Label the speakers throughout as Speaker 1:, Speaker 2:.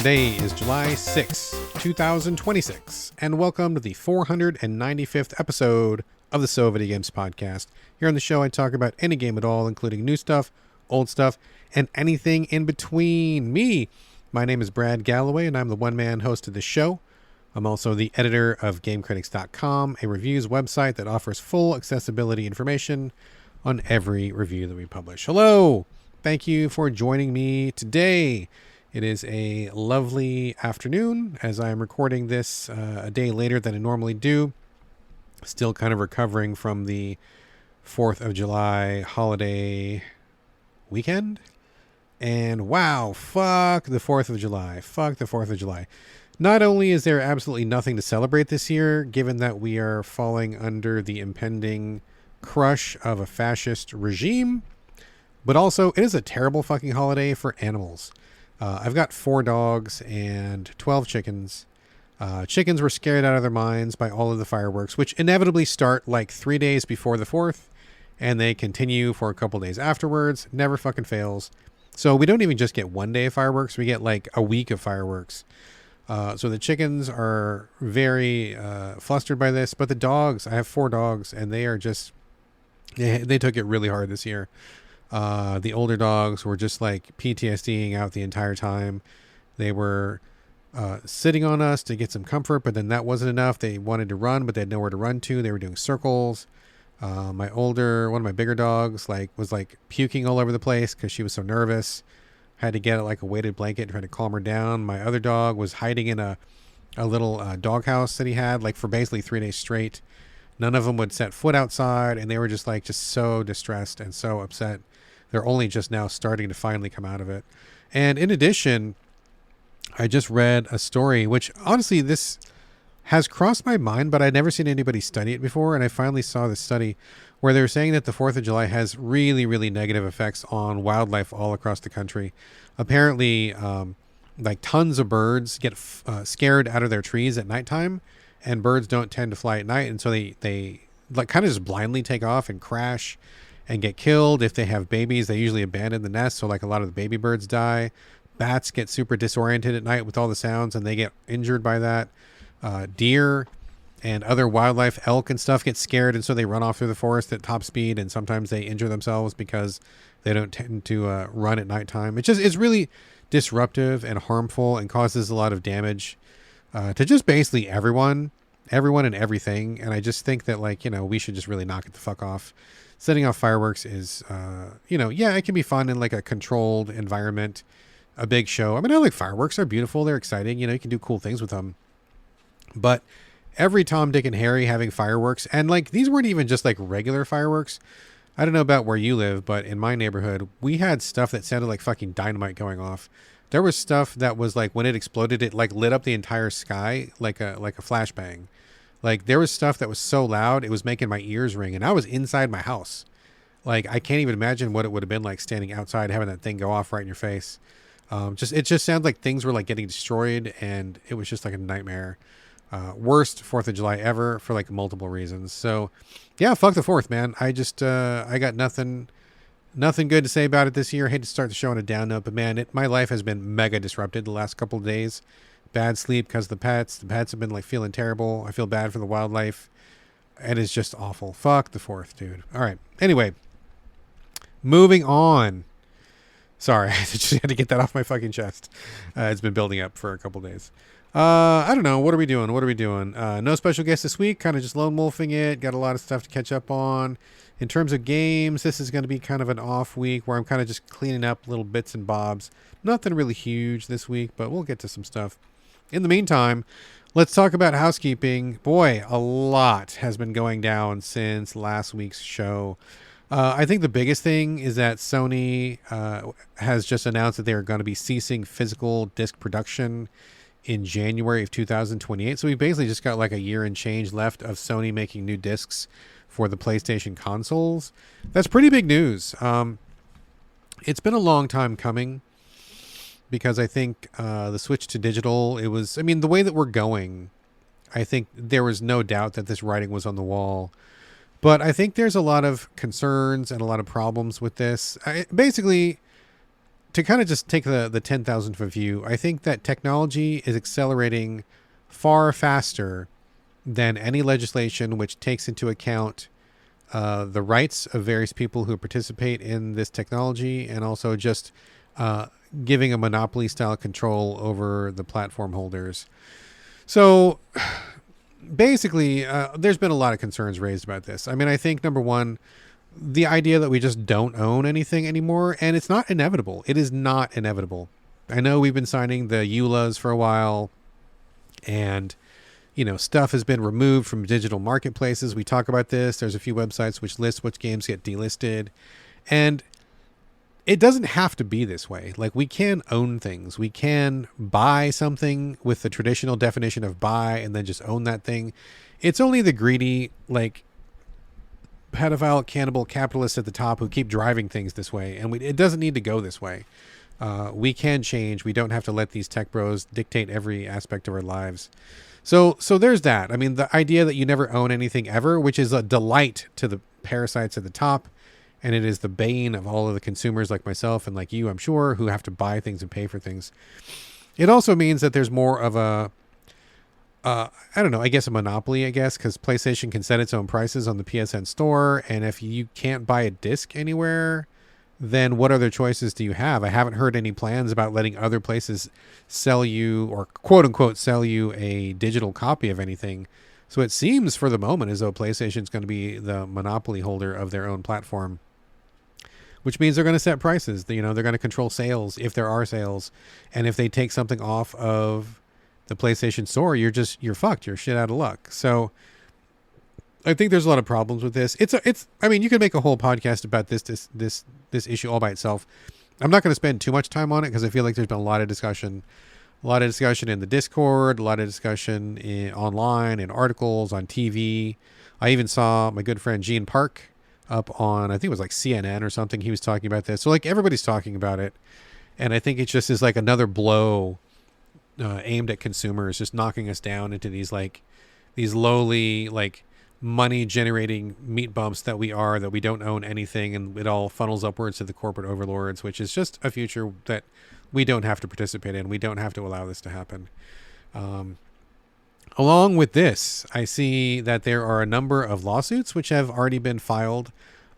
Speaker 1: Today is July 6, 2026, and welcome to the 495th episode of the So Video Games podcast. Here on the show, I talk about any game at all, including new stuff, old stuff, and anything in between. My name is Brad Galloway, and I'm the one-man host of the show. I'm also the editor of GameCritics.com, a reviews website that offers full accessibility information on every review that we publish. Hello! Thank you for joining me today. It is a lovely afternoon as I am recording this a day later than I normally do. Still kind of recovering from the 4th of July holiday weekend. And wow, fuck the 4th of July. Fuck the 4th of July. Not only is there absolutely nothing to celebrate this year, given that we are falling under the impending crush of a fascist regime, but also it is a terrible fucking holiday for animals. I've got 4 dogs and 12 chickens. Chickens were scared out of their minds by all of the fireworks, which inevitably start like 3 days before the 4th, and they continue for a couple days afterwards. Never fucking fails. So we don't even just get 1 day of fireworks. We get like a week of fireworks. So the chickens are very flustered by this, but the dogs, I have 4 dogs, and they are just, they took it really hard this year. The older dogs were just like PTSDing out the entire time. They were sitting on us to get some comfort, but then that wasn't enough. They wanted to run, but they had nowhere to run to. They were doing circles. One of my bigger dogs was puking all over the place because she was so nervous. Had to get like a weighted blanket and try to calm her down. My other dog was hiding in a little doghouse that he had like for basically 3 days straight. None of them would set foot outside, and they were just so distressed and so upset. They're only just now starting to finally come out of it. And in addition, I just read a story, which honestly, this has crossed my mind, but I'd never seen anybody study it before. And I finally saw this study where they were saying that the 4th of July has really, really negative effects on wildlife all across the country. Apparently, like tons of birds get scared out of their trees at nighttime, and birds don't tend to fly at night. And so they like kind of just blindly take off and crash and get killed. If they have babies, they usually abandon the nest. So like a lot of the baby birds die. Bats get super disoriented at night with all the sounds, and they get injured by that. Deer and other wildlife, elk and stuff, get scared, and so they run off through the forest at top speed, and sometimes they injure themselves because they don't tend to run at nighttime. It's really disruptive and harmful and causes a lot of damage to just basically everyone and everything. And I just think that we should just really knock it the fuck off. Setting off fireworks is, it can be fun in like a controlled environment, a big show. I mean, I like fireworks. They're beautiful. They're exciting. You can do cool things with them. But every Tom, Dick, and Harry having fireworks, and like these weren't even just like regular fireworks. I don't know about where you live, but in my neighborhood, we had stuff that sounded like fucking dynamite going off. There was stuff that was like when it exploded, it like lit up the entire sky like a flashbang. Like there was stuff that was so loud, it was making my ears ring, and I was inside my house. Like I can't even imagine what it would have been like standing outside having that thing go off right in your face. It just sounded like things were like getting destroyed, and it was just like a nightmare. Worst 4th of July ever for like multiple reasons. So yeah, fuck the 4th, man. I just I got nothing good to say about it this year. I hate to start the show on a down note, but man, my life has been mega disrupted the last couple of days. Bad sleep because of the pets. The pets have been like feeling terrible. I feel bad for the wildlife. It is just awful. Fuck the 4th, dude. All right. Anyway, moving on. Sorry, I just had to get that off my fucking chest. It's been building up for a couple days. I don't know. What are we doing? No special guests this week. Kind of just lone wolfing it. Got a lot of stuff to catch up on. In terms of games, this is going to be kind of an off week where I'm kind of just cleaning up little bits and bobs. Nothing really huge this week, but we'll get to some stuff. In the meantime, let's talk about housekeeping. Boy, a lot has been going down since last week's show. I think the biggest thing is that Sony has just announced that they are going to be ceasing physical disc production in January of 2028. So we basically just got like a year and change left of Sony making new discs for the PlayStation consoles. That's pretty big news. It's been a long time coming, because I think the switch to digital, the way that we're going, I think there was no doubt that this writing was on the wall. But I think there's a lot of concerns and a lot of problems with this. Basically, to kind of just take the 10,000 foot view, I think that technology is accelerating far faster than any legislation which takes into account the rights of various people who participate in this technology, and also just giving a monopoly style control over the platform holders. So basically, there's been a lot of concerns raised about this. I mean, I think number one, the idea that we just don't own anything anymore, and it's not inevitable. It is not inevitable. I know we've been signing the EULAs for a while, and stuff has been removed from digital marketplaces. We talk about this. There's a few websites which list which games get delisted, and it doesn't have to be this way. Like, we can own things. We can buy something with the traditional definition of buy and then just own that thing. It's only the greedy, like, pedophile, cannibal capitalists at the top who keep driving things this way. And it doesn't need to go this way. We can change. We don't have to let these tech bros dictate every aspect of our lives. So there's that. I mean, the idea that you never own anything ever, which is a delight to the parasites at the top, and it is the bane of all of the consumers like myself and like you, I'm sure, who have to buy things and pay for things. It also means that there's more of a, I don't know, I guess a monopoly, because PlayStation can set its own prices on the PSN store, and if you can't buy a disc anywhere, then what other choices do you have? I haven't heard any plans about letting other places sell you, or quote unquote sell you, a digital copy of anything. So it seems for the moment as though PlayStation's going to be the monopoly holder of their own platform, which means they're going to set prices. They're going to control sales if there are sales. And if they take something off of the PlayStation store, you're fucked. You're shit out of luck. So I think there's a lot of problems with this. I mean, you could make a whole podcast about this issue all by itself. I'm not going to spend too much time on it because I feel like there's been a lot of discussion in the Discord, a lot of discussion online, in articles, on TV. I even saw my good friend Gene Park up on, I think it was like CNN or something. He was talking about this. So like everybody's talking about it. And I think it just is like another blow aimed at consumers, just knocking us down into these lowly, like, money generating meat bumps that we don't own anything, and it all funnels upwards to the corporate overlords, which is just a future that we don't have to participate in. We don't have to allow this to happen. Along with this, I see that there are a number of lawsuits which have already been filed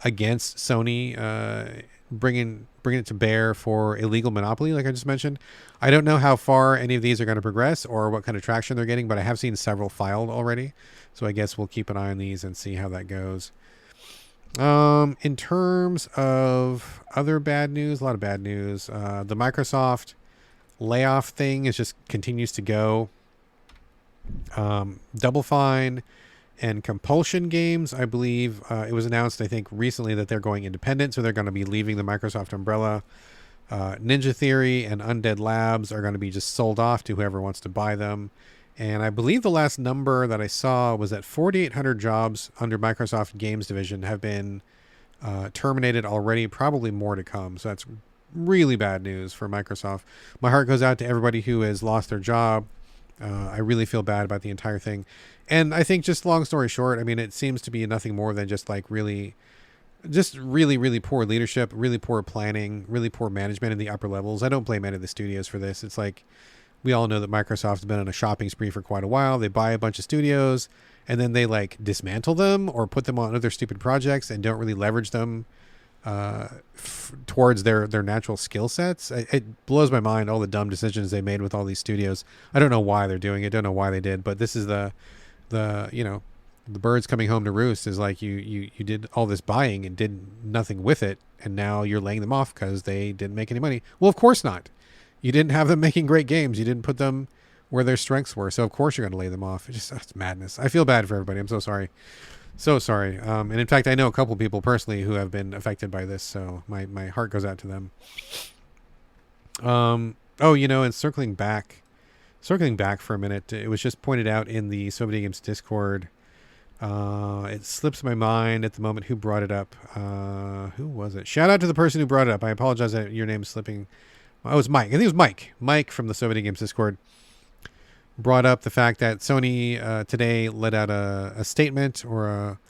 Speaker 1: against Sony, bringing it to bear for illegal monopoly, like I just mentioned. I don't know how far any of these are going to progress or what kind of traction they're getting, but I have seen several filed already. So I guess we'll keep an eye on these and see how that goes. In terms of other bad news, a lot of bad news. The Microsoft layoff thing just continues to go. Double Fine and Compulsion Games, I believe it was announced, I think, recently that they're going independent, so they're going to be leaving the Microsoft umbrella. Ninja Theory and Undead Labs are going to be just sold off to whoever wants to buy them. And I believe the last number that I saw was that 4,800 jobs under Microsoft Games Division have been terminated already, probably more to come. So that's really bad news for Microsoft. My heart goes out to everybody who has lost their job. I really feel bad about the entire thing. And I think, just long story short, I mean, it seems to be nothing more than just like really poor leadership, really poor planning, really poor management in the upper levels. I don't blame any of the studios for this. It's like, we all know that Microsoft's been on a shopping spree for quite a while. They buy a bunch of studios and then they like dismantle them or put them on other stupid projects and don't really leverage them towards their natural skill sets. It blows my mind, all the dumb decisions they made with all these studios. I don't know why they're doing it. Don't know why they did, but this is the birds coming home to roost. Is like you did all this buying and did nothing with it, and now you're laying them off because they didn't make any money. Well, of course not. You didn't have them making great games. You didn't put them where their strengths were. So of course you're going to lay them off. It's madness. I feel bad for everybody. I'm so sorry. So sorry. And in fact, I know a couple people personally who have been affected by this. So my heart goes out to them. And circling back for a minute, it was just pointed out in the So Videogames Discord. It slips my mind at the moment who brought it up. Who was it? Shout out to the person who brought it up. I apologize that your name is slipping. Oh, it was Mike. I think it was Mike. Mike from the So Videogames Discord brought up the fact that Sony today let out a statement or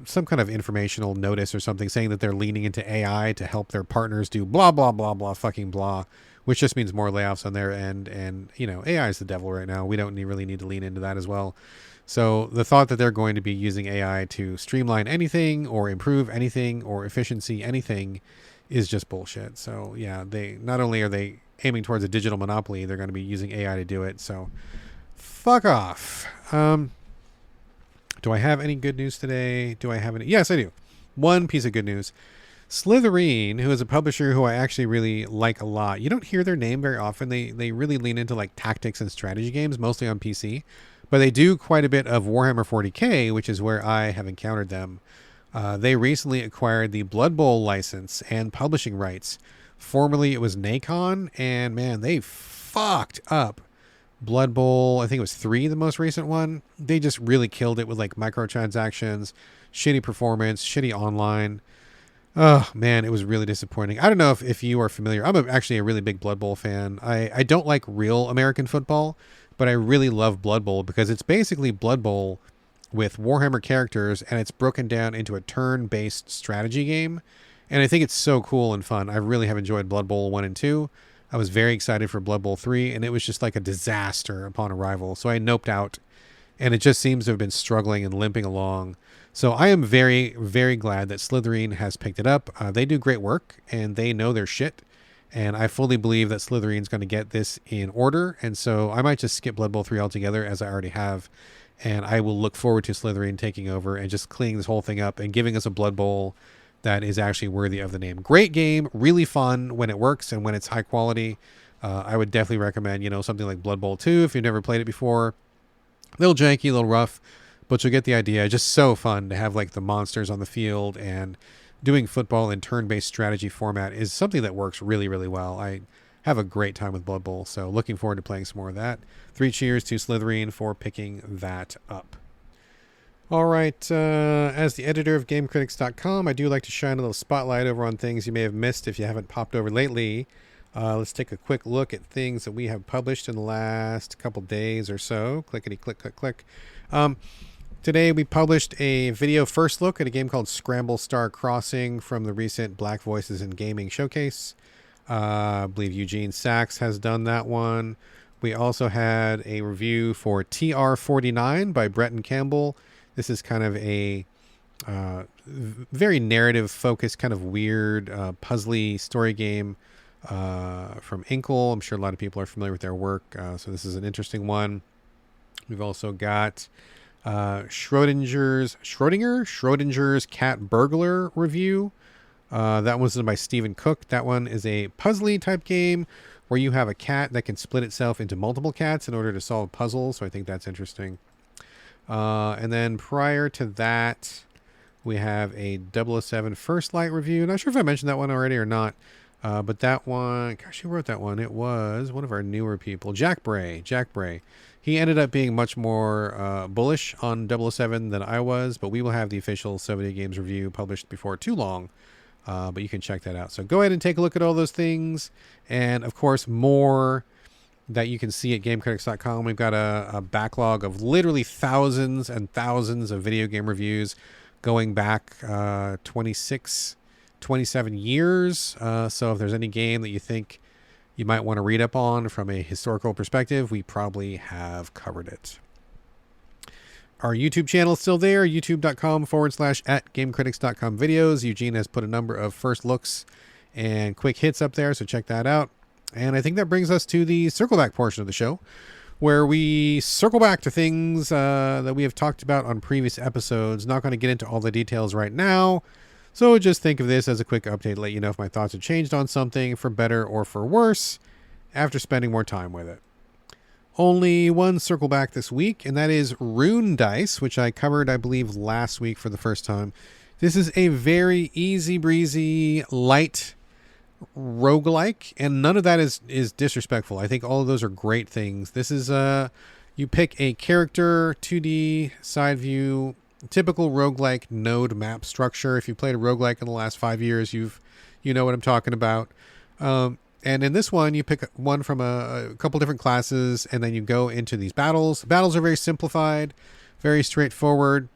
Speaker 1: some kind of informational notice or something saying that they're leaning into AI to help their partners do blah, blah, blah, blah, fucking blah, which just means more layoffs on their end. And, AI is the devil right now. We don't really need to lean into that as well. So the thought that they're going to be using AI to streamline anything or improve anything or efficiency anything is just bullshit. So yeah, they not only are they aiming towards a digital monopoly, they're going to be using AI to do it. So fuck off. Do I have any good news today? Do I have any? Yes, I do. One piece of good news. Slitherine, who is a publisher who I actually really like a lot. You don't hear their name very often. They really lean into like tactics and strategy games, mostly on PC. But they do quite a bit of Warhammer 40k, which is where I have encountered them. They recently acquired the Blood Bowl license and publishing rights. Formerly it was Nacon, and man, they fucked up Blood Bowl. I think it was 3, the most recent one. They just really killed it with like microtransactions, shitty performance, shitty online. Oh man, it was really disappointing. I don't know if you are familiar. I'm actually a really big Blood Bowl fan. I don't like real American football, but I really love Blood Bowl because it's basically Blood Bowl with Warhammer characters, and it's broken down into a turn-based strategy game. And I think it's so cool and fun. I really have enjoyed Blood Bowl 1 and 2. I was very excited for Blood Bowl 3, and it was just like a disaster upon arrival. So I noped out, and it just seems to have been struggling and limping along. So I am very, very glad that Slitherine has picked it up. They do great work, and they know their shit. And I fully believe that Slytherine's going to get this in order. And so I might just skip Blood Bowl 3 altogether, as I already have. And I will look forward to Slitherine taking over and just cleaning this whole thing up and giving us a Blood Bowl that is actually worthy of the name. Great game, really fun when it works and when it's high quality. I would definitely recommend, something like Blood Bowl 2 if you've never played it before. A little janky, a little rough, but you'll get the idea. Just so fun to have like the monsters on the field, and doing football in turn-based strategy format is something that works really, really well. I have a great time with Blood Bowl, so looking forward to playing some more of that. 3 cheers to Slitherine for picking that up. All right, as the editor of GameCritics.com, I do like to shine a little spotlight over on things you may have missed if you haven't popped over lately. Let's take a quick look at things that we have published in the last couple days or so. Clickety click, click, click. Today we published a video first look at a game called Scramble Star Crossing from the recent Black Voices in Gaming showcase. I believe Eugene Sachs has done that one. We also had a review for TR49 by Bretton Campbell. This is kind of a very narrative-focused, kind of weird, puzzly story game from Inkle. I'm sure a lot of people are familiar with their work, so this is an interesting one. We've also got Schrodinger's Cat Burglar review. That one's done by Stephen Cook. That one is a puzzly type game where you have a cat that can split itself into multiple cats in order to solve puzzles. So I think that's interesting. And then prior to that, we have a 007 First Light review. Not sure if I mentioned that one already or not. But that one, gosh, who wrote that one? It was one of our newer people, Jack Bray. He ended up being much more bullish on 007 than I was, but we will have the official So Videogames review published before too long. But you can check that out. So go ahead and take a look at all those things. And, of course, more that you can see at GameCritics.com. We've got a backlog of literally thousands and thousands of video game reviews going back 27 years. So if there's any game that you think you might want to read up on from a historical perspective, we probably have covered it. Our YouTube channel is still there, youtube.com/@gamecritics.com videos. Eugene has put a number of first looks and quick hits up there, so check that out. And I think that brings us to the circle back portion of the show, where we circle back to things that we have talked about on previous episodes. Not going to get into all the details right now, so just think of this as a quick update to let you know if my thoughts have changed on something for better or for worse after spending more time with it. Only one circle back this week, and that is Rune Dice, which I covered, I believe, last week for the first time. This is a very easy breezy, light roguelike, and none of that is disrespectful. I think all of those are great things. This is you pick a character, 2D side view, typical roguelike node map structure. If you played a roguelike in the last 5 years, you know what I'm talking about. And in this one, you pick one from a couple different classes, and then you go into these battles. Battles are very simplified, very straightforward.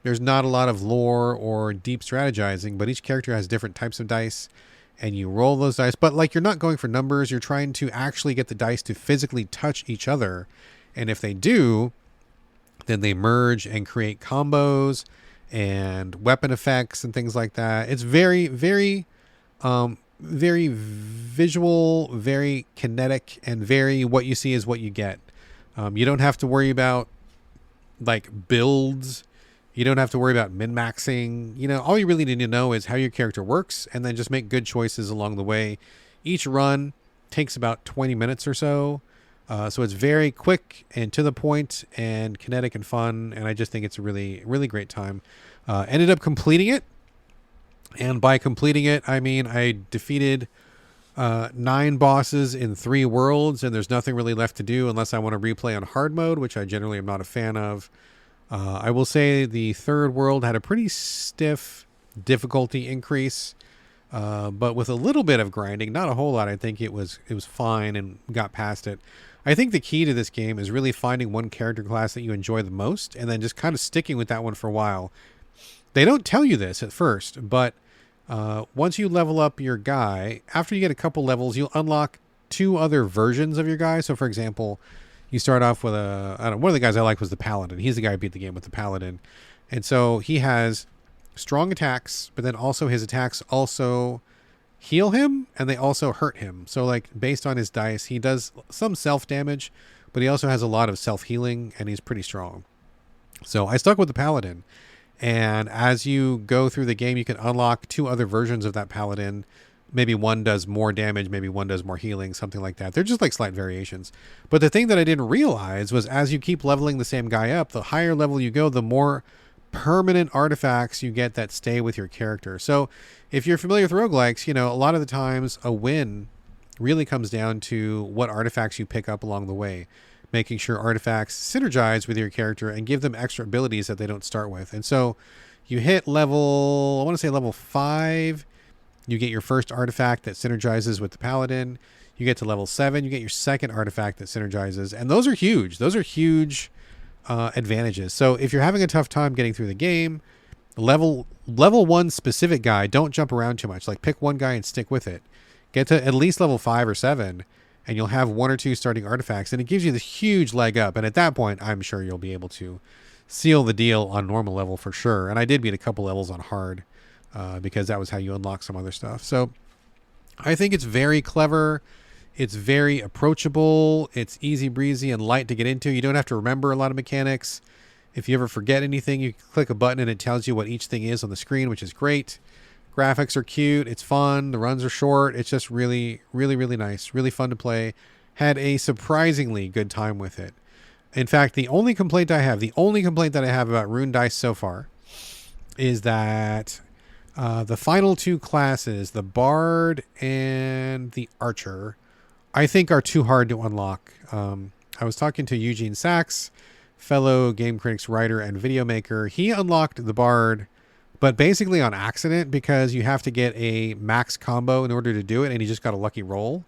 Speaker 1: There's not a lot of lore or deep strategizing, but each character has different types of dice, and you roll those dice. But like, you're not going for numbers. You're trying to actually get the dice to physically touch each other. And if they do, then they merge and create combos and weapon effects and things like that. It's very, very, very visual, very kinetic, and very what you see is what you get. You don't have to worry about like builds. You don't have to worry about min-maxing. You know, all you really need to know is how your character works, and then just make good choices along the way. Each run takes about 20 minutes or so. So it's very quick and to the point and kinetic and fun. And I just think it's a really, really great time. Ended up completing it. And by completing it, I mean, I defeated 9 bosses in 3 worlds, and there's nothing really left to do unless I want to replay on hard mode, which I generally am not a fan of. I will say the 3rd world had a pretty stiff difficulty increase, but with a little bit of grinding, not a whole lot. I think it was fine and got past it. I think the key to this game is really finding one character class that you enjoy the most, and then just kind of sticking with that one for a while. They don't tell you this at first, but once you level up your guy, after you get a couple levels, you'll unlock 2 other versions of your guy. So, for example, you start off with one of the guys I liked was the Paladin. He's the guy who beat the game with the Paladin. And so he has strong attacks, but then also his attacks also heal him, and they also hurt him. So, like, based on his dice, he does some self-damage, but he also has a lot of self-healing, and he's pretty strong. So I stuck with the Paladin. And as you go through the game, you can unlock 2 other versions of that Paladin. Maybe one does more damage, maybe one does more healing, something like that. They're just like slight variations. But the thing that I didn't realize was as you keep leveling the same guy up, the higher level you go, the more permanent artifacts you get that stay with your character. So if you're familiar with roguelikes, you know, a lot of the times a win really comes down to what artifacts you pick up along the way, making sure artifacts synergize with your character and give them extra abilities that they don't start with. And so you hit level, I want to say level 5, you get your first artifact that synergizes with the Paladin. You get to level 7, you get your second artifact that synergizes. And those are huge. Those are huge advantages. So if you're having a tough time getting through the game, level 1 specific guy, don't jump around too much. Like, pick one guy and stick with it. Get to at least level 5 or 7, and you'll have 1 or 2 starting artifacts, and it gives you this huge leg up. And at that point, I'm sure you'll be able to seal the deal on normal level for sure. And I did beat a couple levels on hard because that was how you unlock some other stuff. So I think it's very clever. It's very approachable. It's easy breezy and light to get into. You don't have to remember a lot of mechanics. If you ever forget anything, you click a button and it tells you what each thing is on the screen, which is great. Graphics are cute. It's fun. The runs are short. It's just really, really, really nice. Really fun to play. Had a surprisingly good time with it. In fact, the only complaint that I have about Rune Dice so far is that the final 2 classes, the Bard and the Archer, I think are too hard to unlock. I was talking to Eugene Sachs, fellow Game Critics writer and video maker. He unlocked the Bard, but basically on accident, because you have to get a max combo in order to do it, and he just got a lucky roll.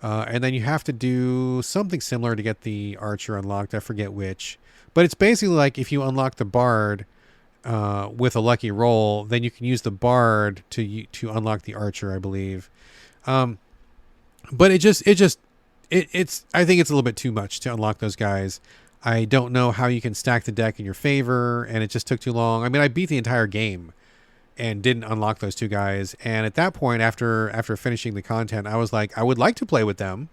Speaker 1: And then you have to do something similar to get the Archer unlocked. I forget which. But it's basically like if you unlock the Bard with a lucky roll, then you can use the Bard to unlock the Archer, I believe. But I think it's a little bit too much to unlock those guys. I don't know how you can stack the deck in your favor, and it just took too long. I mean, I beat the entire game and didn't unlock those 2 guys. And at that point, after finishing the content, I was like, I would like to play with them.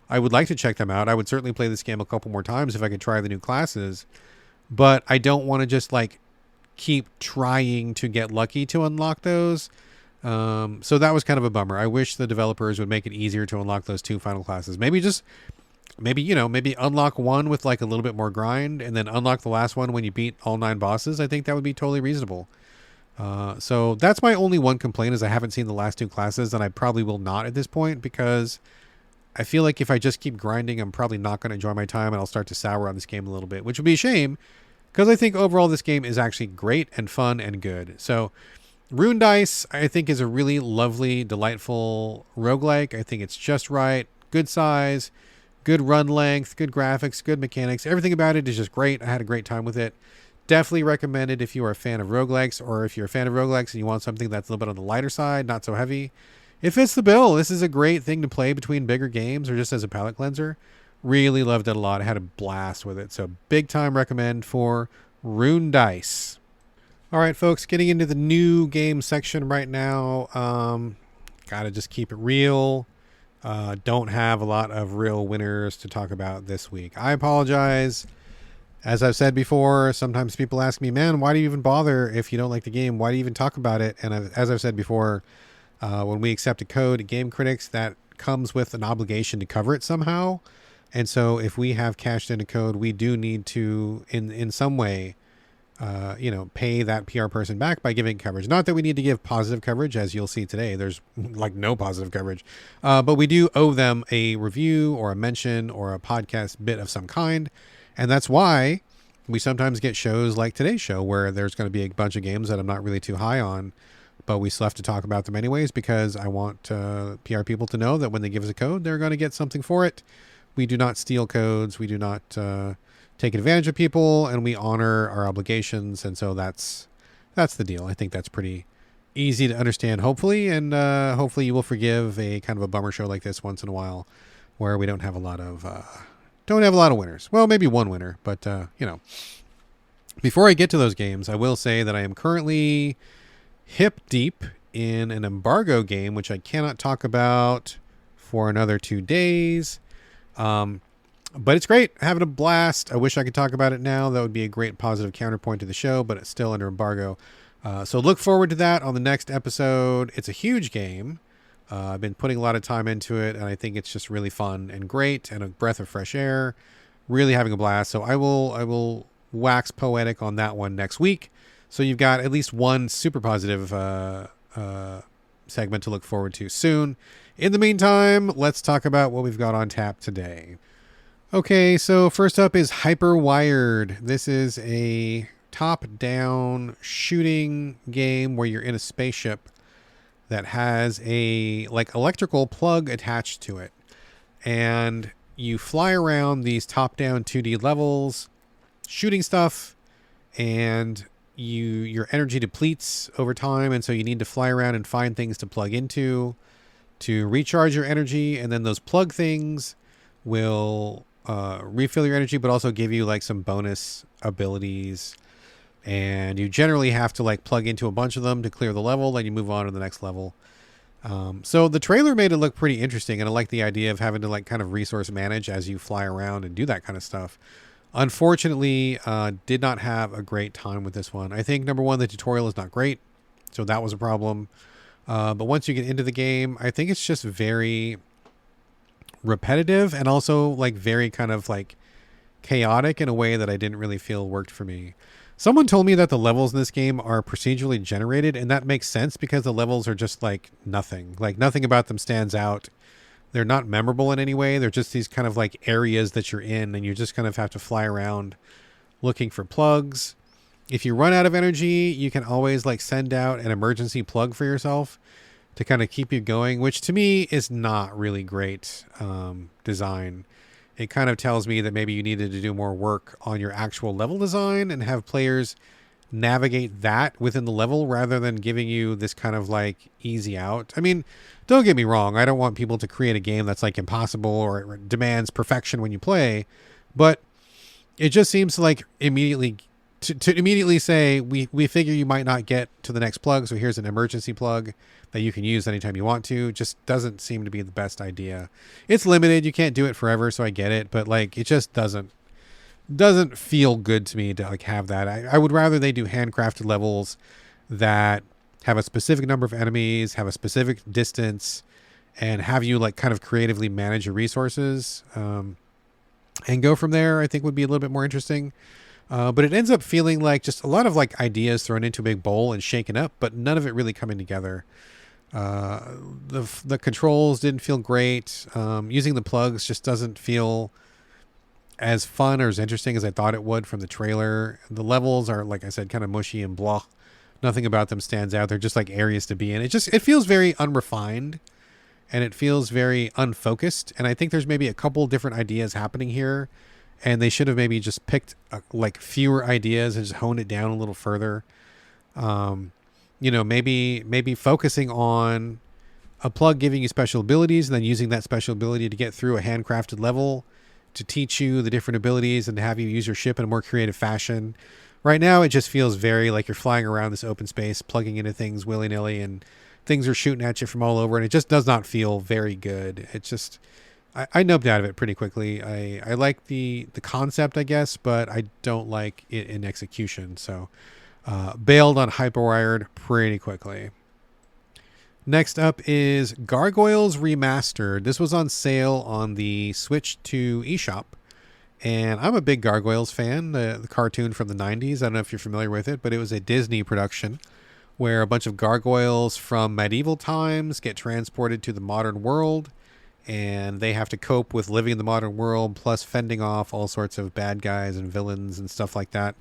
Speaker 1: I would like to check them out. I would certainly play this game a couple more times if I could try the new classes. But I don't want to just like keep trying to get lucky to unlock those. So that was kind of a bummer. I wish the developers would make it easier to unlock those 2 final classes. Maybe unlock one with like a little bit more grind, and then unlock the last one when you beat all 9 bosses. I think that would be totally reasonable. So that's my only one complaint, is I haven't seen the last 2 classes, and I probably will not at this point, because I feel like if I just keep grinding, I'm probably not going to enjoy my time, and I'll start to sour on this game a little bit, which would be a shame, because I think overall this game is actually great and fun and good. So Rune Dice, I think, is a really lovely, delightful roguelike. I think it's just right, good size, good run length, good graphics, good mechanics. Everything about it is just great. I had a great time with it. Definitely recommended if you are a fan of roguelikes, or if you're a fan of roguelikes and you want something that's a little bit on the lighter side, not so heavy. It fits the bill. This is a great thing to play between bigger games or just as a palate cleanser. Really loved it a lot. I had a blast with it. So big time recommend for Rune Dice. All right, folks, getting into the new game section right now. Gotta just keep it real. Don't have a lot of real winners to talk about this week. I apologize. As I've said before, sometimes people ask me, man, why do you even bother if you don't like the game? Why do you even talk about it? And as I've said before, when we accept a code at Game Critics, that comes with an obligation to cover it somehow. And so if we have cashed in a code, we do need to, in some way, pay that PR person back by giving coverage. Not that we need to give positive coverage, as you'll see today. There's like no positive coverage. But we do owe them a review or a mention or a podcast bit of some kind. And that's why we sometimes get shows like today's show where there's going to be a bunch of games that I'm not really too high on, but we still have to talk about them anyways, because I want PR people to know that when they give us a code, they're going to get something for it. We do not steal codes. We do not take advantage of people, and we honor our obligations. And so that's the deal. I think that's pretty easy to understand, hopefully. And hopefully you will forgive a kind of a bummer show like this once in a while where we don't have a lot of winners. Well, maybe one winner, but before I get to those games, I will say that I am currently hip deep in an embargo game, which I cannot talk about for another 2 days. But it's great. Having a blast. I wish I could talk about it now. That would be a great positive counterpoint to the show, but it's still under embargo. So look forward to that on the next episode. It's a huge game. I've been putting a lot of time into it, and I think it's just really fun and great and a breath of fresh air. Really having a blast. So I will wax poetic on that one next week. So you've got at least one super positive segment to look forward to soon. In the meantime, let's talk about what we've got on tap today. Okay, so first up is Hyperwired. This is a top-down shooting game where you're in a spaceship that has a electrical plug attached to it. And you fly around these top-down 2D levels, shooting stuff, and your energy depletes over time, and so you need to fly around and find things to plug into to recharge your energy, and then those plug things will refill your energy, but also give you some bonus abilities. And you generally have to plug into a bunch of them to clear the level, then you move on to the next level. So the trailer made it look pretty interesting, and I like the idea of having to kind of resource manage as you fly around and do that kind of stuff. Unfortunately, did not have a great time with this one. I think number one, the tutorial is not great, so that was a problem. But once you get into the game, I think it's just very repetitive and also very kind of chaotic in a way that I didn't really feel worked for me. Someone told me that the levels in this game are procedurally generated, and that makes sense because the levels are just nothing. Nothing about them stands out. They're not memorable in any way. They're just these kind of areas that you're in, and you just kind of have to fly around looking for plugs. If you run out of energy, you can always send out an emergency plug for yourself to kind of keep you going, which to me is not really great design. It kind of tells me that maybe you needed to do more work on your actual level design and have players navigate that within the level rather than giving you this kind of easy out. I mean, don't get me wrong. I don't want people to create a game that's impossible or it demands perfection when you play, but it just seems to immediately say, we figure you might not get to the next plug, so here's an emergency plug that you can use anytime you want to. Just doesn't seem to be the best idea. It's limited. You can't do it forever, so I get it, but it just doesn't feel good to me to have that. I would rather they do handcrafted levels that have a specific number of enemies, have a specific distance, and have you kind of creatively manage your resources and go from there. I think would be a little bit more interesting. But it ends up feeling just a lot of ideas thrown into a big bowl and shaken up, but none of it really coming together. The controls didn't feel great. Using the plugs just doesn't feel as fun or as interesting as I thought it would from the trailer. The levels are, like I said, kind of mushy and blah. Nothing about them stands out. They're just areas to be in. It feels very unrefined, and it feels very unfocused. And I think there's maybe a couple different ideas happening here, and they should have maybe just picked like fewer ideas and just honed it down a little further. Maybe focusing on a plug giving you special abilities and then using that special ability to get through a handcrafted level to teach you the different abilities and to have you use your ship in a more creative fashion. Right now, it just feels very like you're flying around this open space, plugging into things willy-nilly, and things are shooting at you from all over, and it just does not feel very good. It just, I nubbed out of it pretty quickly. I like the concept, I guess, but I don't like it in execution. So bailed on Hyperwired pretty quickly. Next up is Gargoyles Remastered. This was on sale on the Switch 2 eShop. And I'm a big Gargoyles fan, the cartoon from the 90s. I don't know if you're familiar with it, but it was a Disney production where a bunch of gargoyles from medieval times get transported to the modern world, and they have to cope with living in the modern world, plus fending off all sorts of bad guys and villains and stuff like that.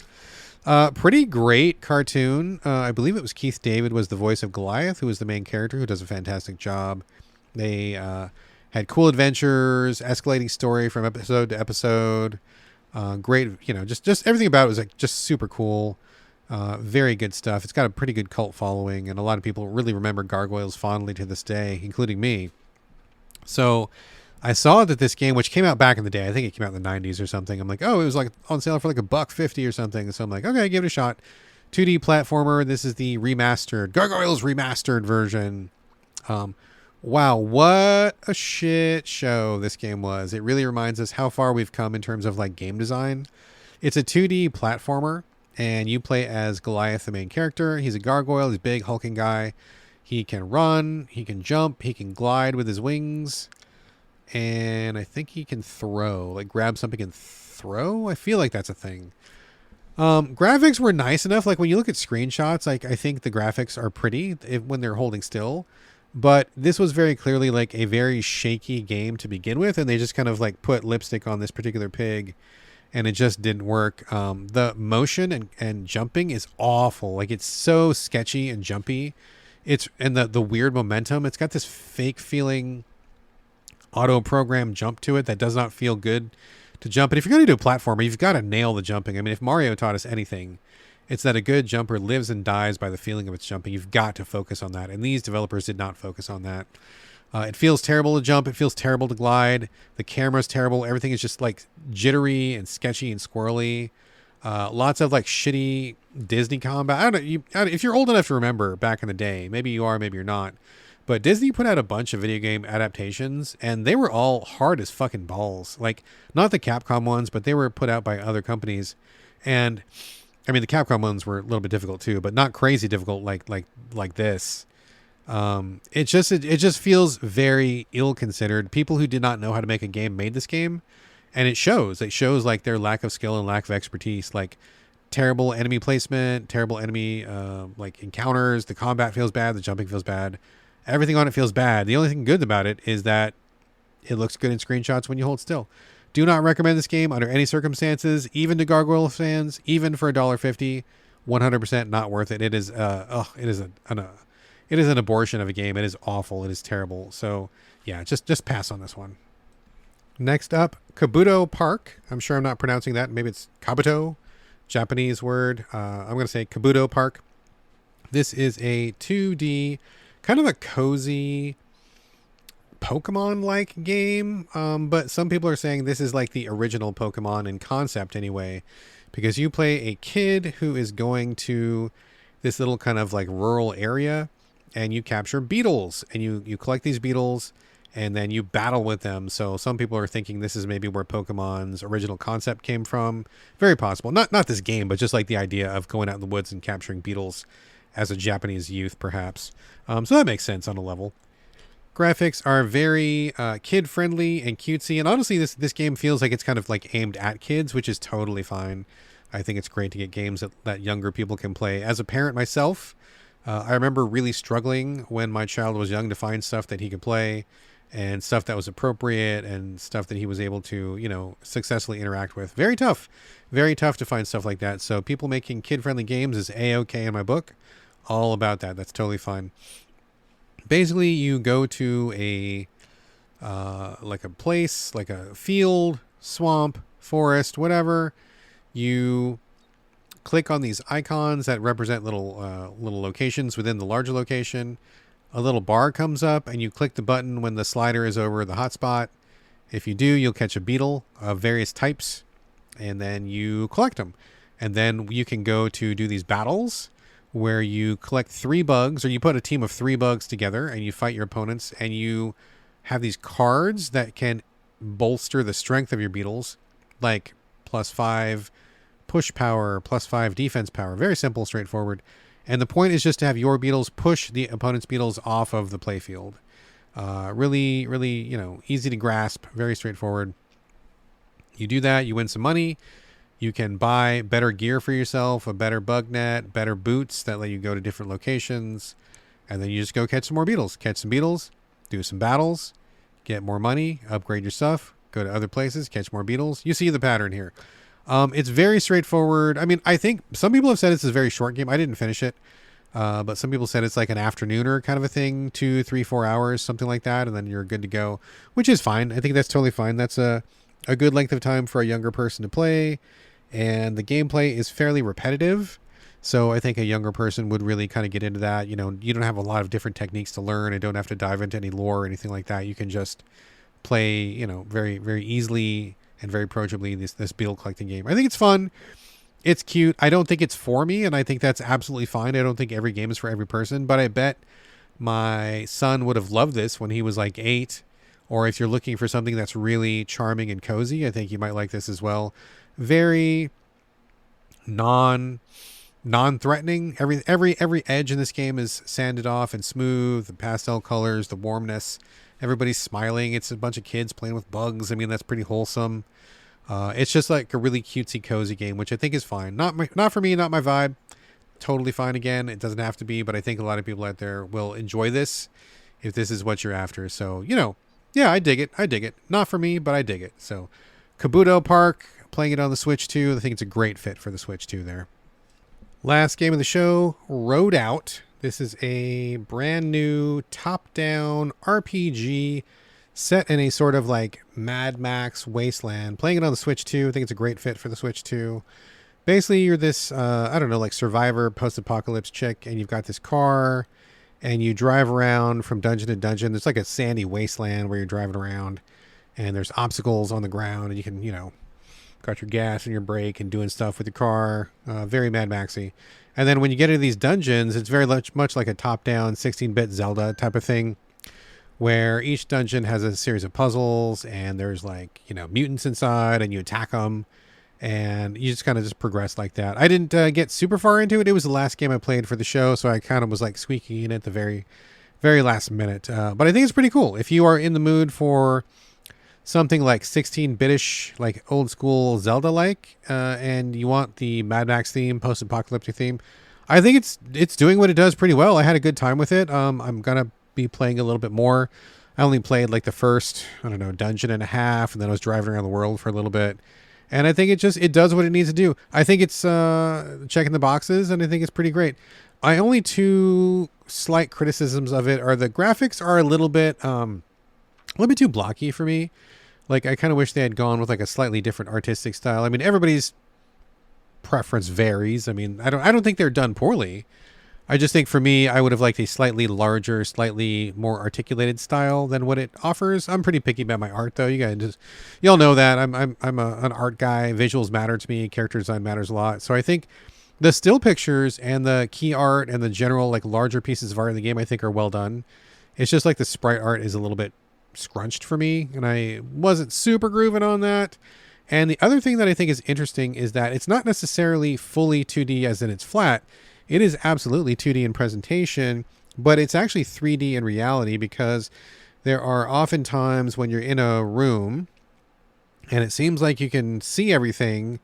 Speaker 1: Pretty great cartoon. I believe it was Keith David was the voice of Goliath, who was the main character, who does a fantastic job. They had cool adventures, escalating story from episode to episode. Great, just everything about it was like just super cool. Very good stuff. It's got a pretty good cult following, and a lot of people really remember Gargoyles fondly to this day, including me. So I saw that this game, which came out back in the day, I think it came out in the 90s or something. I'm like, oh, it was like on sale for like $1.50 or something. So I'm like, okay, give it a shot. 2D platformer. This is the remastered Gargoyles Remastered version. Wow, what a shit show this game was. It really reminds us how far we've come in terms of like game design. It's a 2D platformer, and you play as Goliath, the main character. He's a gargoyle. He's a big hulking guy. He can run, he can jump, he can glide with his wings, and I think he can throw, like grab something and throw. I feel like that's a thing. Graphics were nice enough. Like when you look at screenshots, like I think the graphics are pretty when they're holding still, but this was very clearly like a very shaky game to begin with, and they just kind of like put lipstick on this particular pig, and it just didn't work. The motion and jumping is awful. Like it's so sketchy and jumpy. And the weird momentum. It's got this fake feeling auto program jump to it that does not feel good to jump. And if you're going to do a platformer, you've got to nail the jumping. I mean, if Mario taught us anything, it's that a good jumper lives and dies by the feeling of its jumping. You've got to focus on that. And these developers did not focus on that. It feels terrible to jump. It feels terrible to glide. The camera's terrible. Everything is just like jittery and sketchy and squirrely. Lots of like shitty Disney combat. I don't know. If you're old enough to remember back in the day, maybe you are, maybe you're not. But Disney put out a bunch of video game adaptations, and they were all hard as fucking balls. Like not the Capcom ones, but they were put out by other companies. And I mean, the Capcom ones were a little bit difficult too, but not crazy difficult like this. It just feels very ill-considered. People who did not know how to make a game made this game. And it shows like their lack of skill and lack of expertise, like terrible enemy placement, terrible enemy like encounters. The combat feels bad. The jumping feels bad. Everything on it feels bad. The only thing good about it is that it looks good in screenshots when you hold still. Do not recommend this game under any circumstances, even to Gargoyle fans, even for $1.50. 100% not worth it. It is it is an abortion of a game. It is awful. It is terrible. So yeah, just pass on this one. Next up, Kabuto Park. I'm sure I'm not pronouncing that. Maybe it's Kabuto, Japanese word. I'm going to say Kabuto Park. This is a 2D, kind of a cozy Pokemon-like game. But some people are saying this is like the original Pokemon in concept anyway, because you play a kid who is going to this little kind of like rural area, and you capture beetles, and you collect these beetles, and then you battle with them. So some people are thinking this is maybe where Pokemon's original concept came from. Very possible. Not this game, but just like the idea of going out in the woods and capturing beetles as a Japanese youth, perhaps. So that makes sense on a level. Graphics are very kid-friendly and cutesy. And honestly, this game feels like it's kind of like aimed at kids, which is totally fine. I think it's great to get games that younger people can play. As a parent myself, I remember really struggling when my child was young to find stuff that he could play, and stuff that was appropriate, and stuff that he was able to, successfully interact with. Very tough to find stuff like that. So people making kid-friendly games is A-okay in my book. All about that. That's totally fine. Basically, you go to a place, like a field, swamp, forest, whatever. You click on these icons that represent little locations within the larger location. A little bar comes up and you click the button when the slider is over the hotspot. If you do, you'll catch a beetle of various types, and then you collect them. And then you can go to do these battles where you collect 3 bugs, or you put a team of 3 bugs together and you fight your opponents, and you have these cards that can bolster the strength of your beetles, like +5 push power, +5 defense power. Very simple, straightforward. And the point is just to have your beetles push the opponent's beetles off of the playfield. Really, really, easy to grasp, very straightforward. You do that, you win some money. You can buy better gear for yourself, a better bug net, better boots that let you go to different locations. And then you just go catch some more beetles. Catch some beetles, do some battles, get more money, upgrade your stuff, go to other places, catch more beetles. You see the pattern here. It's very straightforward. I mean, I think some people have said it's a very short game. I didn't finish it. But some people said it's like an afternooner kind of a thing, 2, 3, 4 hours, something like that. And then you're good to go, which is fine. I think that's totally fine. That's a good length of time for a younger person to play. And the gameplay is fairly repetitive. So I think a younger person would really kind of get into that. You don't have a lot of different techniques to learn and don't have to dive into any lore or anything like that. You can just play, very, very easily and very approachably this beetle collecting game. I think it's fun. It's cute. I don't think it's for me, and I think that's absolutely fine. I don't think every game is for every person, but I bet my son would have loved this when he was like 8. Or if you're looking for something that's really charming and cozy, I think you might like this as well. Very non-threatening. Every edge in this game is sanded off and smooth. The pastel colors, the warmness. Everybody's smiling. It's a bunch of kids playing with bugs. I mean, that's pretty wholesome. It's just like a really cutesy, cozy game, which I think is fine. Not for me, not my vibe. Totally fine again. It doesn't have to be, but I think a lot of people out there will enjoy this if this is what you're after. So, yeah, I dig it. Not for me, but I dig it. So, Kabuto Park, playing it on the Switch 2. I think it's a great fit for the Switch 2 there. Last game of the show, Roadout. This is a brand new top-down RPG set in a sort of like Mad Max wasteland. Playing it on the Switch 2. I think it's a great fit for the Switch 2. Basically, you're this, like survivor, post-apocalypse chick, and you've got this car, and you drive around from dungeon to dungeon. There's like a sandy wasteland where you're driving around, and there's obstacles on the ground, and you can, got your gas and your brake and doing stuff with your car. Very Mad Maxy. And then when you get into these dungeons, it's very much like a top-down 16-bit Zelda type of thing, where each dungeon has a series of puzzles, and there's like, mutants inside, and you attack them, and you just kind of progress like that. I didn't get super far into it. It was the last game I played for the show, so I kind of was like squeaking in at the very, very last minute. But I think it's pretty cool. If you are in the mood for something like 16-bitish, like old school Zelda-like, and you want the Mad Max theme, post-apocalyptic theme, I think it's doing what it does pretty well. I had a good time with it. I'm gonna be playing a little bit more. I only played like the first, dungeon and a half, and then I was driving around the world for a little bit. And I think it does what it needs to do. I think it's checking the boxes, and I think it's pretty great. I only 2 slight criticisms of it are the graphics are a little bit too blocky for me. Like, I kind of wish they had gone with like a slightly different artistic style. I mean, everybody's preference varies. I mean, I don't think they're done poorly. I just think for me, I would have liked a slightly larger, slightly more articulated style than what it offers. I'm pretty picky about my art, though. Y'all know that I'm an art guy. Visuals matter to me. Character design matters a lot. So I think the still pictures and the key art and the general like larger pieces of art in the game, I think are well done. It's just like the sprite art is a little bit scrunched for me, and I wasn't super grooving on that. And the other thing that I think is interesting is that it's not necessarily fully 2D as in it's flat. It is absolutely 2D in presentation, but it's actually 3D in reality, because there are often times when you're in a room and it seems like you can see everything,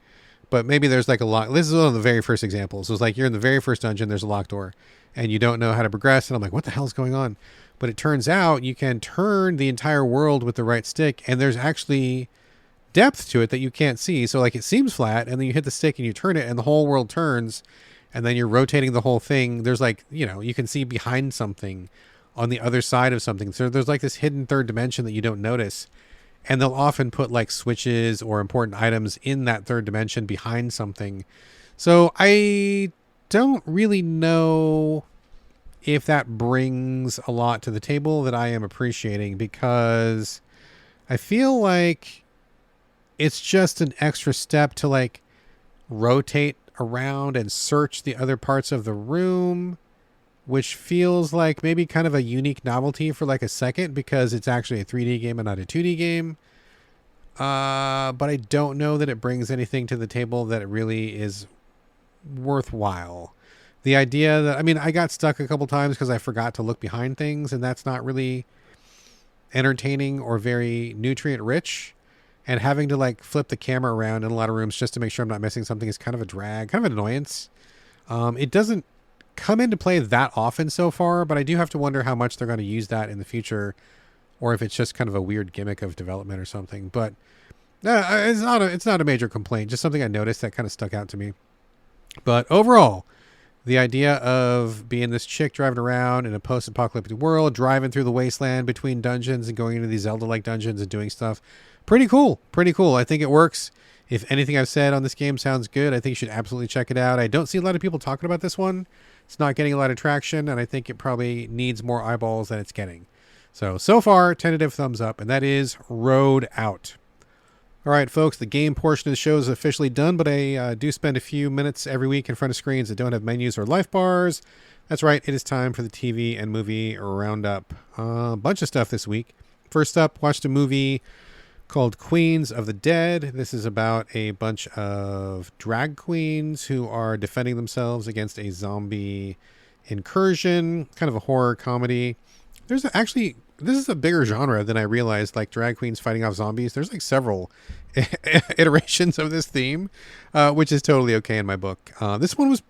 Speaker 1: but maybe there's like a lock. This is one of the very first examples. It was like you're in the very first dungeon, there's a locked door, and you don't know how to progress. And I'm like, what the hell is going on? But it turns out you can turn the entire world with the right stick, and there's actually depth to it that you can't see. So like it seems flat, and then you hit the stick and you turn it, and the whole world turns. And then you're rotating the whole thing. There's like, you can see behind something on the other side of something. So there's like this hidden third dimension that you don't notice. and they'll often put like switches or important items in that third dimension behind something. So I don't really know if that brings a lot to the table that I am appreciating, because I feel like it's just an extra step to like rotate around and search the other parts of the room, which feels like maybe kind of a unique novelty for like a second, because it's actually a 3D game and not a 2D game. But I don't know that it brings anything to the table that really is worthwhile. The idea that, I mean, I got stuck a couple times because I forgot to look behind things, and that's not really entertaining or very nutrient rich. And having to like flip the camera around in a lot of rooms just to make sure I'm not missing something is kind of a drag, kind of an annoyance. It doesn't come into play that often so far, but I do have to wonder how much they're going to use that in the future, or if it's just kind of a weird gimmick of development or something. But it's not a major complaint, just something I noticed that kind of stuck out to me. But overall, the idea of being this chick driving around in a post-apocalyptic world, driving through the wasteland between dungeons and going into these Zelda-like dungeons and doing stuff, pretty cool. Pretty cool. I think it works. If anything I've said on this game sounds good, I think you should absolutely check it out. I don't see a lot of people talking about this one. It's not getting a lot of traction, and I think it probably needs more eyeballs than it's getting. So far, tentative thumbs up, and that is Roadout. All right, folks, the game portion of the show is officially done, but I do spend a few minutes every week in front of screens that don't have menus or life bars. That's right, it is time for the TV and movie roundup. A bunch of stuff this week. First up, watched a movie called Queens of the Dead. This is about a bunch of drag queens who are defending themselves against a zombie incursion, kind of a horror comedy. This is a bigger genre than I realized, like drag queens fighting off zombies. There's like several iterations of this theme, which is totally okay in my book. This one was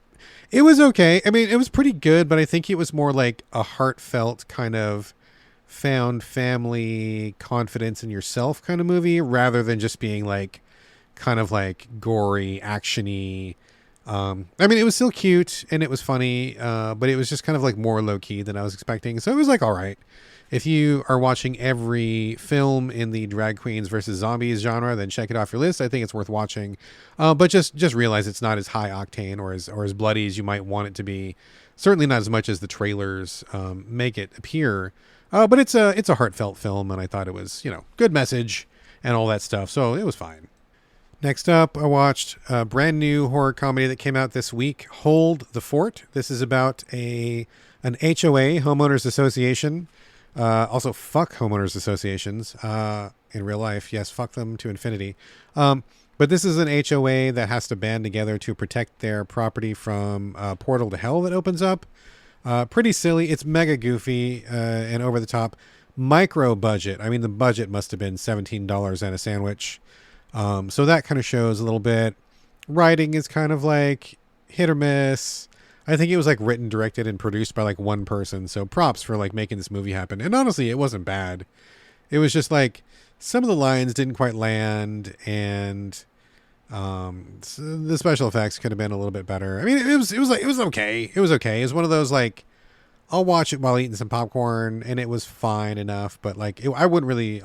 Speaker 1: okay. I mean, it was pretty good, but I think it was more like a heartfelt kind of found family, confidence in yourself kind of movie, rather than just being like kind of like gory, actiony. I mean, it was still cute and it was funny, but it was just kind of like more low key than I was expecting. So it was like, all right. If you are watching every film in the drag queens versus zombies genre, then check it off your list. I think it's worth watching. But just realize it's not as high octane or as bloody as you might want it to be. Certainly not as much as the trailers make it appear. But it's a heartfelt film, and I thought it was, good message and all that stuff. So it was fine. Next up, I watched a brand new horror comedy that came out this week, Hold the Fort. This is about an HOA, homeowners association. Also, fuck homeowners associations in real life. Yes, fuck them to infinity. But this is an HOA that has to band together to protect their property from a portal to hell that opens up. Pretty silly. It's mega goofy and over the top. Micro budget. I mean, the budget must have been $17 and a sandwich. So that kind of shows a little bit. Writing is kind of like hit or miss. I think it was like written, directed, and produced by like one person. So props for like making this movie happen. And honestly, it wasn't bad. It was just like some of the lines didn't quite land, and the special effects could have been a little bit better. I mean, it was okay. It was okay. It was one of those like, I'll watch it while eating some popcorn, and it was fine enough. But like, I wouldn't really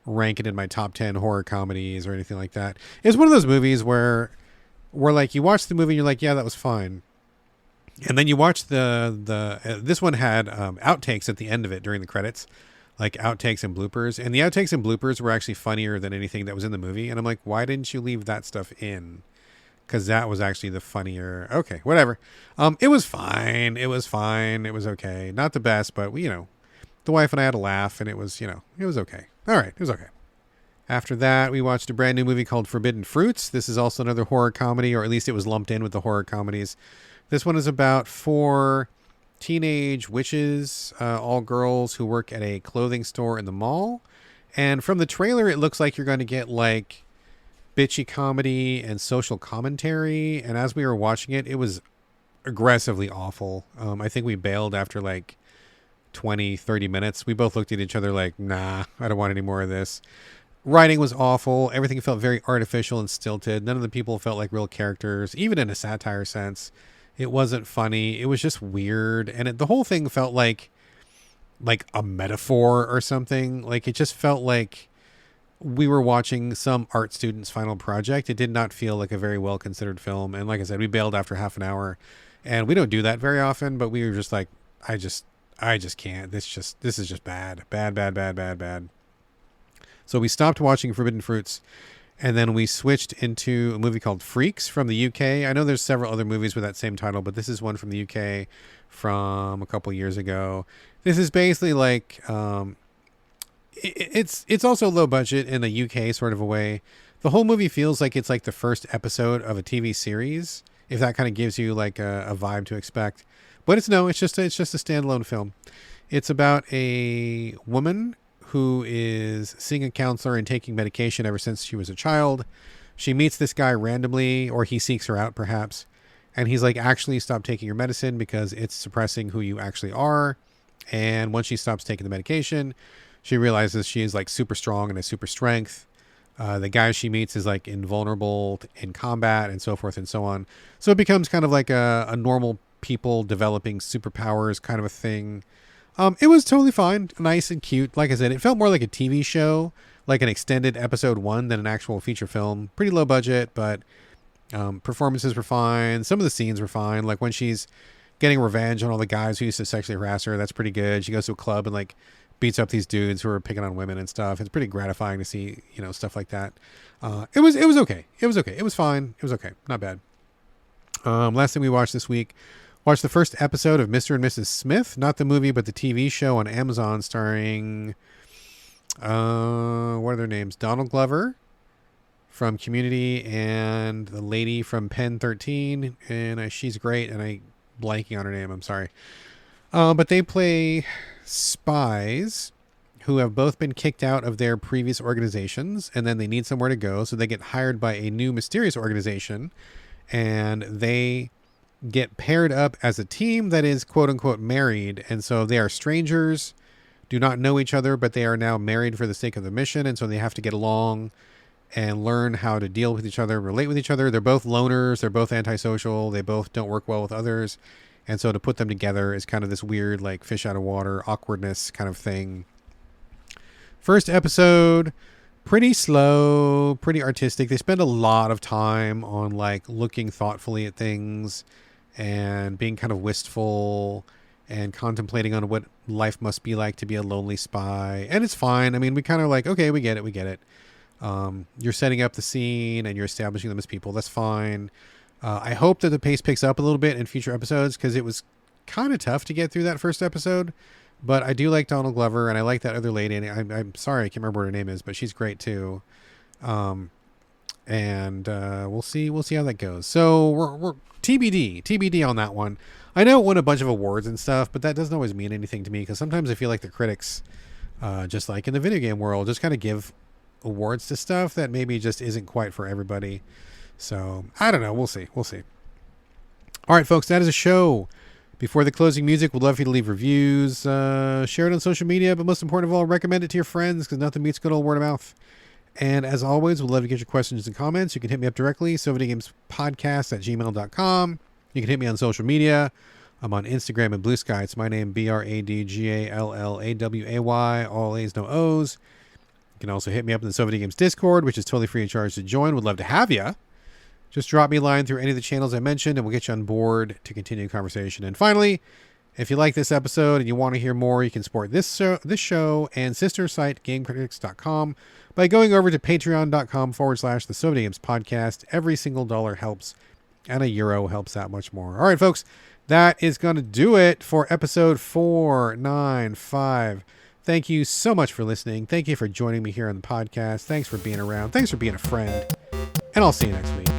Speaker 1: rank it in my top 10 horror comedies or anything like that. It's one of those movies where like you watch the movie and you're like, yeah, that was fine. And then you watch this one had outtakes at the end of it during the credits, like outtakes and bloopers. And the outtakes and bloopers were actually funnier than anything that was in the movie. And I'm like, why didn't you leave that stuff in? Because that was actually the funnier. Okay, whatever. It was fine. It was fine. It was okay. Not the best, but the wife and I had a laugh, and it was, it was okay. All right, it was okay. After that, we watched a brand new movie called Forbidden Fruits. This is also another horror comedy, or at least it was lumped in with the horror comedies. This one is about 4 teenage witches, all girls who work at a clothing store in the mall. And from the trailer, it looks like you're going to get like bitchy comedy and social commentary. And as we were watching it, it was aggressively awful. I think we bailed after like 20-30 minutes. We both looked at each other like, nah, I don't want any more of this. Writing was awful. Everything felt very artificial and stilted. None of the people felt like real characters, even in a satire sense. It wasn't funny. It was just weird. And the whole thing felt like a metaphor or something. Like, it just felt like we were watching some art student's final project. It did not feel like a very well considered film. And like I said, we bailed after half an hour, and we don't do that very often, but we were just like, I just can't. This is just bad. Bad. So we stopped watching Forbidden Fruits, and then we switched into a movie called Freaks from the UK. I know there's several other movies with that same title, but this is one from the UK from a couple years ago. This is basically like, it's also low budget in a UK sort of a way. The whole movie feels like it's like the first episode of a TV series, if that kind of gives you like a vibe to expect. But it's just a standalone film. It's about a woman who is seeing a counselor and taking medication ever since she was a child. She meets this guy randomly, or he seeks her out perhaps, and he's like, actually stop taking your medicine because it's suppressing who you actually are. And once she stops taking the medication, she realizes she is like super strong and has super strength. The guy she meets is like invulnerable in combat and so forth and so on. So it becomes kind of like a normal people developing superpowers kind of a thing. It was totally fine, nice and cute. Like I said, it felt more like a TV show, like an extended episode 1 than an actual feature film. Pretty low budget, but performances were fine. Some of the scenes were fine. Like when she's getting revenge on all the guys who used to sexually harass her, that's pretty good. She goes to a club and like beats up these dudes who are picking on women and stuff. It's pretty gratifying to see, stuff like that. It was okay. It was okay. It was fine. It was okay. Not bad. Last thing we watched this week, watched the first episode of Mr. and Mrs. Smith, not the movie, but the TV show on Amazon starring, what are their names? Donald Glover from Community and the lady from Pen 13. And she's great. And I'm blanking on her name. I'm sorry. But they play spies who have both been kicked out of their previous organizations, and then they need somewhere to go. So they get hired by a new mysterious organization, and they get paired up as a team that is quote unquote married. And so they are strangers, do not know each other, but they are now married for the sake of the mission. And so they have to get along and learn how to deal with each other, relate with each other. They're both loners. They're both antisocial. They both don't work well with others. And so to put them together is kind of this weird, like fish out of water, awkwardness kind of thing. First episode, pretty slow, pretty artistic. They spend a lot of time on like looking thoughtfully at things and being kind of wistful and contemplating on what life must be like to be a lonely spy. And it's fine. I mean, we kind of like, okay, we get it. You're setting up the scene and you're establishing them as people. That's fine. I hope that the pace picks up a little bit in future episodes, because it was kind of tough to get through that first episode. But I do like Donald Glover, and I like that other lady. And I'm sorry, I can't remember what her name is, but she's great too. We'll see how that goes. So we're TBD on that one. I know it won a bunch of awards and stuff, but that doesn't always mean anything to me, because sometimes I feel like the critics, just like in the video game world, just kind of give awards to stuff that maybe just isn't quite for everybody. So I don't know. We'll see. All right, folks, that is a show. Before the closing music, we'd love for you to leave reviews, share it on social media, but most important of all, recommend it to your friends, because nothing beats good old word of mouth. And as always, we'd love to get your questions and comments. You can hit me up directly, SoVideoGamesPodcast@gmail.com. You can hit me on social media. I'm on Instagram and Blue Sky. It's my name, BradGallaway, all A's, no O's. You can also hit me up in the SoVideoGames Discord, which is totally free of charge to join. Would love to have you. Just drop me a line through any of the channels I mentioned, and we'll get you on board to continue the conversation. And finally, if you like this episode and you want to hear more, you can support this show and sister site, GameCritics.com, by going over to patreon.com/the SoVideoGames Podcast. Every single dollar helps, and €1 helps that much more. All right, folks, that is going to do it for episode 495. Thank you so much for listening. Thank you for joining me here on the podcast. Thanks for being around. Thanks for being a friend. And I'll see you next week.